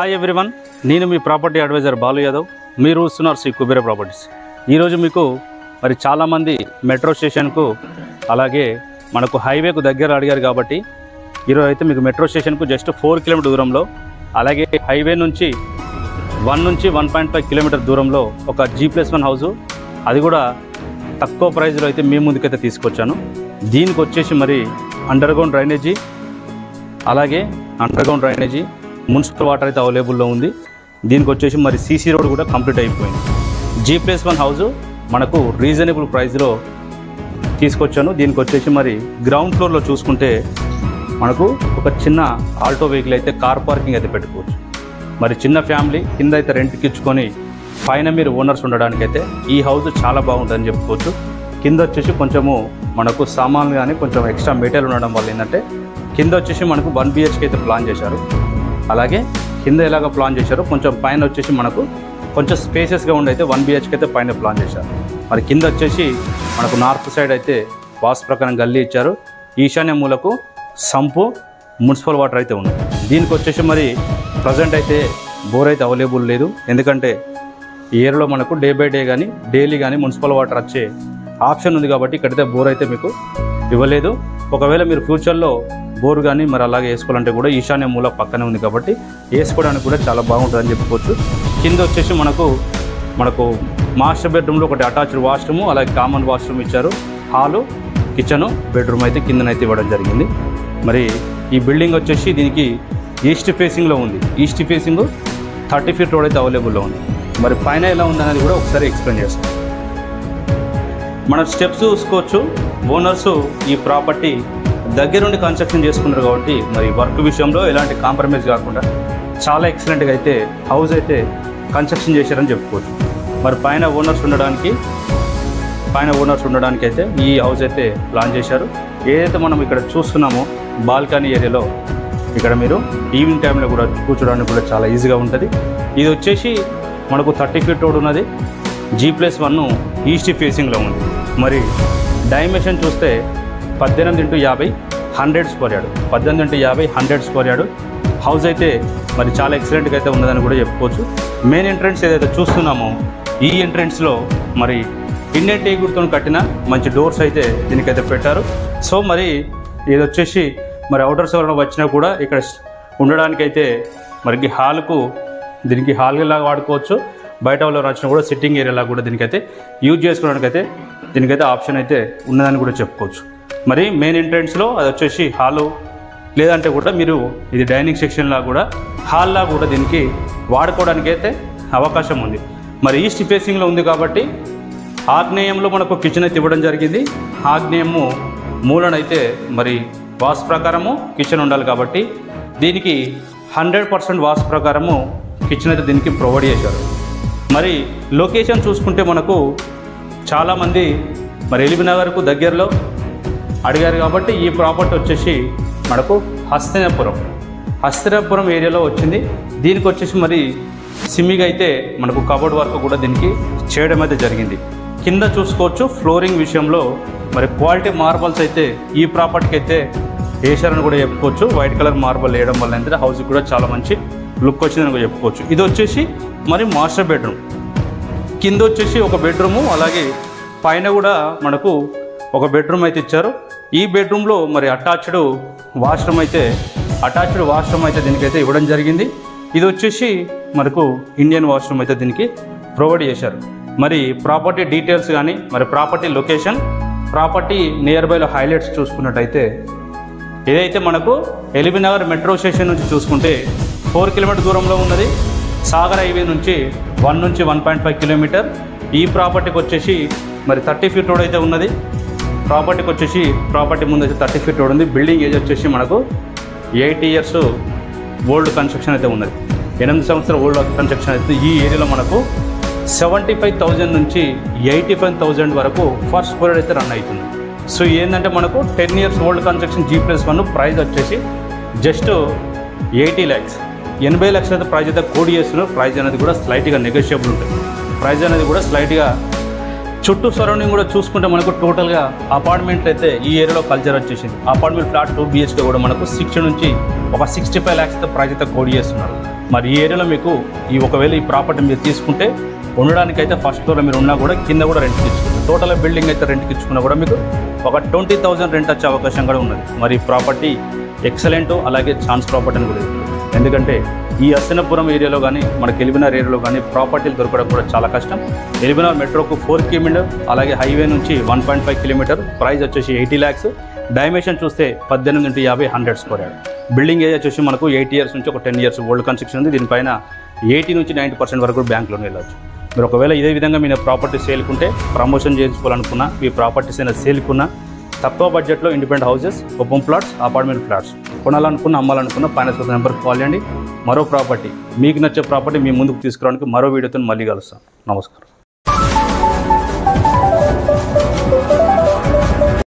Hi everyone, నేను మీ property advisor Balu Yadav. మీరు చూస్తున్నారు శ్రీ కుబేర ప్రాపర్టీస్. ఈరోజు మీకు మరి చాలామంది మెట్రో స్టేషన్కు అలాగే మనకు హైవేకు దగ్గర అడిగారు కాబట్టి ఈరోజు అయితే మీకు మెట్రో స్టేషన్కు జస్ట్ 4 కిలోమీటర్ దూరంలో, అలాగే హైవే నుంచి 1.5 కిలోమీటర్ దూరంలో ఒక G+1 హౌసు, అది కూడా తక్కువ ప్రైస్లో అయితే మీ ముందుకైతే తీసుకొచ్చాను. దీనికి వచ్చేసి మరి అండర్గ్రౌండ్ డ్రైనేజీ, అలాగే అండర్గ్రౌండ్ డ్రైనేజీ, మున్సిపల్ వాటర్ అయితే అవైలబుల్లో ఉంది. దీనికి వచ్చేసి మరి సీసీ రోడ్ కూడా కంప్లీట్ అయిపోయింది. G+1 హౌసు మనకు రీజనబుల్ ప్రైస్లో తీసుకొచ్చాను. దీనికి వచ్చేసి మరి గ్రౌండ్ ఫ్లోర్లో చూసుకుంటే మనకు ఒక చిన్న ఆల్టో వెహికల్ అయితే కార్ పార్కింగ్ అయితే పెట్టుకోవచ్చు. మరి చిన్న ఫ్యామిలీ కింద అయితే రెంట్కి ఇచ్చుకొని పైన మీరు ఓనర్స్ ఉండడానికైతే ఈ హౌస్ చాలా బాగుంటుందని చెప్పుకోవచ్చు. కింద వచ్చేసి కొంచెము మనకు సామాన్లు కానీ కొంచెం ఎక్స్ట్రా మెటీరియల్ ఉండడం వల్ల ఏంటంటే కింద వచ్చేసి మనకు 1 BHK అయితే ప్లాన్ చేశారు. అలాగే కింద ఎలాగ ప్లాన్ చేశారో కొంచెం పైన వచ్చేసి మనకు కొంచెం స్పేసెస్గా ఉండైతే 1 BHK అయితే పైన ప్లాన్ చేశారు. మరి కింద వచ్చేసి మనకు నార్త్ సైడ్ అయితే వాస్తు ప్రకారం గల్లీ ఇచ్చారు. ఈశాన్య మూలకు సంపు, మున్సిపల్ వాటర్ అయితే ఉంది. దీనికి వచ్చేసి మరి ప్రజెంట్ అయితే బోర్ అయితే అవైలబుల్ లేదు, ఎందుకంటే ఈ ఏరియాలో మనకు డే బై డే కానీ డైలీ కానీ మున్సిపల్ వాటర్ వచ్చే ఆప్షన్ ఉంది కాబట్టి ఇక్కడైతే బోర్ అయితే మీకు ఇవ్వలేదు. ఒకవేళ మీరు ఫ్యూచర్లో బోర్ కానీ మరి అలాగే వేసుకోవాలంటే కూడా ఈశాన్య మూల పక్కనే ఉంది కాబట్టి వేసుకోవడానికి కూడా చాలా బాగుంటుందని చెప్పుకోవచ్చు. కింద వచ్చేసి మనకు మాస్టర్ బెడ్రూమ్లో ఒకటి అటాచ్డ్ వాష్రూము, అలాగే కామన్ వాష్రూమ్ ఇచ్చారు. హాలు, కిచెను, బెడ్రూమ్ అయితే కిందనైతే ఇవ్వడం జరిగింది. మరి ఈ బిల్డింగ్ వచ్చేసి దీనికి ఈస్ట్ ఫేసింగ్లో ఉంది. ఈస్ట్ ఫేసింగ్ 30 ఫీట్ రోడ్ అయితే అవైలబుల్లో ఉంది. మరి పైన ఎలా ఉందనేది కూడా ఒకసారి ఎక్స్ప్లెయిన్ చేస్తాం. మనం స్టెప్స్ చూసుకోవచ్చు. ఓనర్స్ ఈ ప్రాపర్టీ దగ్గరుండి కన్స్ట్రక్షన్ చేసుకున్నారు కాబట్టి మరి వర్క్ విషయంలో ఎలాంటి కాంప్రమైజ్ కాకుండా చాలా ఎక్సలెంట్గా అయితే హౌస్ అయితే కన్స్ట్రక్షన్ చేశారని చెప్పుకోవచ్చు. మరి పైన ఓనర్స్ ఉండడానికి అయితే ఈ హౌస్ అయితే ప్లాన్ చేశారు. ఏదైతే మనం ఇక్కడ చూస్తున్నామో బాల్కనీ ఏరియాలో ఇక్కడ మీరు ఈవినింగ్ టైంలో కూడా కూర్చోడానికి కూడా చాలా ఈజీగా ఉంటుంది. ఇది వచ్చేసి మనకు 30 ఫీట్ రోడ్ ఉన్నది. G+1 ఈస్ట్ ఫేసింగ్లో ఉంది. మరి డైమెన్షన్ చూస్తే 18x50 100 square yard, 18x50 100 square yard house అయితే మరి చాలా ఎక్సలెంట్గా అయితే ఉన్నదని కూడా చెప్పుకోవచ్చు. మెయిన్ ఎంట్రన్స్ ఏదైతే చూస్తున్నామో ఈ ఎంట్రన్స్లో మరి ఇండియన్ టీ గుర్తును కట్టిన మంచి డోర్స్ అయితే దీనికైతే పెట్టారు. సో మరి ఇది వచ్చేసి మరి అవుటర్స్ ఎవరైనా వచ్చినా కూడా ఇక్కడ ఉండడానికైతే మరి దీనికి హాల్లా వాడుకోవచ్చు. బయట వాళ్ళు వచ్చినా కూడా సిట్టింగ్ ఏరియాలా కూడా దీనికైతే యూజ్ చేసుకోవడానికైతే దీనికైతే ఆప్షన్ అయితే ఉన్నదని కూడా చెప్పుకోవచ్చు. మరి మెయిన్ ఎంట్రన్స్లో అది వచ్చేసి హాలు, లేదంటే కూడా మీరు ఇది డైనింగ్ సెక్షన్లా కూడా హాల్లా కూడా దీనికి వాడుకోవడానికి అయితే అవకాశం ఉంది. మరి ఈస్ట్ ఫేసింగ్లో ఉంది కాబట్టి ఆగ్నేయంలో మనకు కిచెన్ అయితే ఇవ్వడం జరిగింది. ఆగ్నేయము మూలనైతే మరి వాస్తు ప్రకారము కిచెన్ ఉండాలి కాబట్టి దీనికి 100% వాస్తు ప్రకారము కిచెన్ అయితే దీనికి ప్రొవైడ్ చేశారు. మరి లొకేషన్ చూసుకుంటే మనకు చాలామంది మరి ఎల్బీనగర్కు దగ్గరలో అడిగారు కాబట్టి ఈ ప్రాపర్టీ వచ్చేసి మనకు హస్తినాపురం ఏరియాలో వచ్చింది. దీనికి వచ్చేసి మరి సిమ్మిగా అయితే మనకు కబోర్డ్ వర్క్ కూడా దీనికి చేయడం అయితే జరిగింది. కింద చూసుకోవచ్చు ఫ్లోరింగ్ విషయంలో మరి క్వాలిటీ మార్బల్స్ అయితే ఈ ప్రాపర్టీకి అయితే వేశారని కూడా చెప్పుకోవచ్చు. వైట్ కలర్ మార్బల్ వేయడం వల్ల ఏంటంటే హౌస్కి కూడా చాలా మంచి లుక్ వచ్చిందని కూడా చెప్పుకోవచ్చు. ఇది వచ్చేసి మరి మాస్టర్ బెడ్రూమ్. కింద వచ్చేసి ఒక బెడ్రూము, అలాగే పైన కూడా మనకు ఒక బెడ్రూమ్ అయితే ఇచ్చారు. ఈ బెడ్రూమ్లో మరి అటాచ్డ్ వాష్రూమ్ అయితే దీనికైతే ఇవ్వడం జరిగింది. ఇది వచ్చేసి మనకు ఇండియన్ వాష్రూమ్ అయితే దీనికి ప్రొవైడ్ చేశారు. మరి ప్రాపర్టీ డీటెయిల్స్ కానీ మరి ప్రాపర్టీ లొకేషన్, ప్రాపర్టీ నియర్ బైలో హైలైట్స్ చూసుకున్నట్టయితే ఇదైతే మనకు ఎల్బీనగర్ మెట్రో స్టేషన్ నుంచి చూసుకుంటే 4 కిలోమీటర్ దూరంలో ఉన్నది. సాగర్ హైవే నుంచి 1.5 కిలోమీటర్. ఈ ప్రాపర్టీకి వచ్చేసి మరి 30 ఫీట్ రోడ్ అయితే ఉన్నది. ప్రాపర్టీ ముందు అయితే 30 ఫీట్ రోడ్ ఉంది. బిల్డింగ్ ఏజ్ వచ్చేసి మనకు 8 ఇయర్స్ ఓల్డ్ కన్స్ట్రక్షన్ అయితే ఉన్నది. 8 సంవత్సరాల ఓల్డ్ కన్స్ట్రక్షన్ అయితే ఈ ఏరియాలో మనకు 75,000 నుంచి 85,000 వరకు ఫస్ట్ స్క్వేర్ అయితే రన్ అవుతుంది. సో ఏంటంటే మనకు 10 years old construction G+1 price వచ్చేసి జస్ట్ 80 lakhs, 80 లక్షల అయితే ప్రైస్ అయితే కోడ్ చేస్తున్నారు. ప్రైస్ అనేది కూడా స్లైట్గా నెగోషియబుల్ ఉంటుంది. ప్రైస్ అనేది కూడా స్లైట్గా చుట్టూ సరౌండింగ్ కూడా చూసుకుంటే మనకు టోటల్గా అపార్ట్మెంట్ అయితే ఈ ఏరియాలో కల్చర్ వచ్చేసింది. అపార్ట్మెంట్ ఫ్లాట్ 2 BHK కూడా మనకు 60 నుంచి ఒక 65 lakhs అయితే ప్రైస్ అయితే కోడ్ చేస్తున్నారు. మరి ఈ ఏరియాలో మీకు ఒకవేళ ఈ ప్రాపర్టీ మీరు తీసుకుంటే ఉండడానికైతే ఫస్ట్ ఫ్లోర్లో మీరు ఉన్నా కూడా కింద కూడా రెంట్కి ఇచ్చుకోవచ్చు. టోటల్ బిల్డింగ్ అయితే రెంట్కి ఇచ్చుకున్నా కూడా మీకు ఒక 20,000 రెంట్ వచ్చే అవకాశం కూడా ఉన్నది. మరి ప్రాపర్టీ ఎక్సలెంట్, అలాగే ఛాన్స్ ప్రాపర్టీ అని కూడా. ఎందుకంటే ఈ అస్సనపురం ఏరియాలో కానీ మనకి ఎలిబినార్ ఏరియాలో కానీ ప్రాపర్టీలు దొరకడం కూడా చాలా కష్టం. ఎలిబినార్ మెట్రోకు 4 కిలోమీటర్, అలాగే హైవే నుంచి 1.5 కిలోమీటర్. ప్రైస్ వచ్చేసి 80 lakhs. డైమెన్షన్ చూస్తే 18 x 50 100 square yard. Building age వచ్చేసి మనకు 8 years నుంచి ఒక 10 years ఓల్డ్ కన్స్ట్రక్షన్ ఉంది. దీనిపైన 80 నుంచి 90% వరకు బ్యాంక్ లోన్ వెళ్ళవచ్చు. మీరు ఒకవేళ ఇదే విధంగా మీ ప్రాపర్టీ సేల్కుంటే, ప్రమోషన్ చేయించుకోవాలనుకున్నా, మీ ప్రాపర్టీస్ అయినా సేల్కున్నా, తక్కువ బడ్జెట్లో independent houses, open plots, apartment flats కొనాలనుకున్న, అమ్మాలనుకున్న పైన నెంబర్కి కాల్ చేయండి. మరో ప్రాపర్టీ మీకు నచ్చే ప్రాపర్టీ మీ ముందుకు తీసుకురావడానికి మరో వీడియోతో మళ్ళీ కలుస్తాను. నమస్కారం.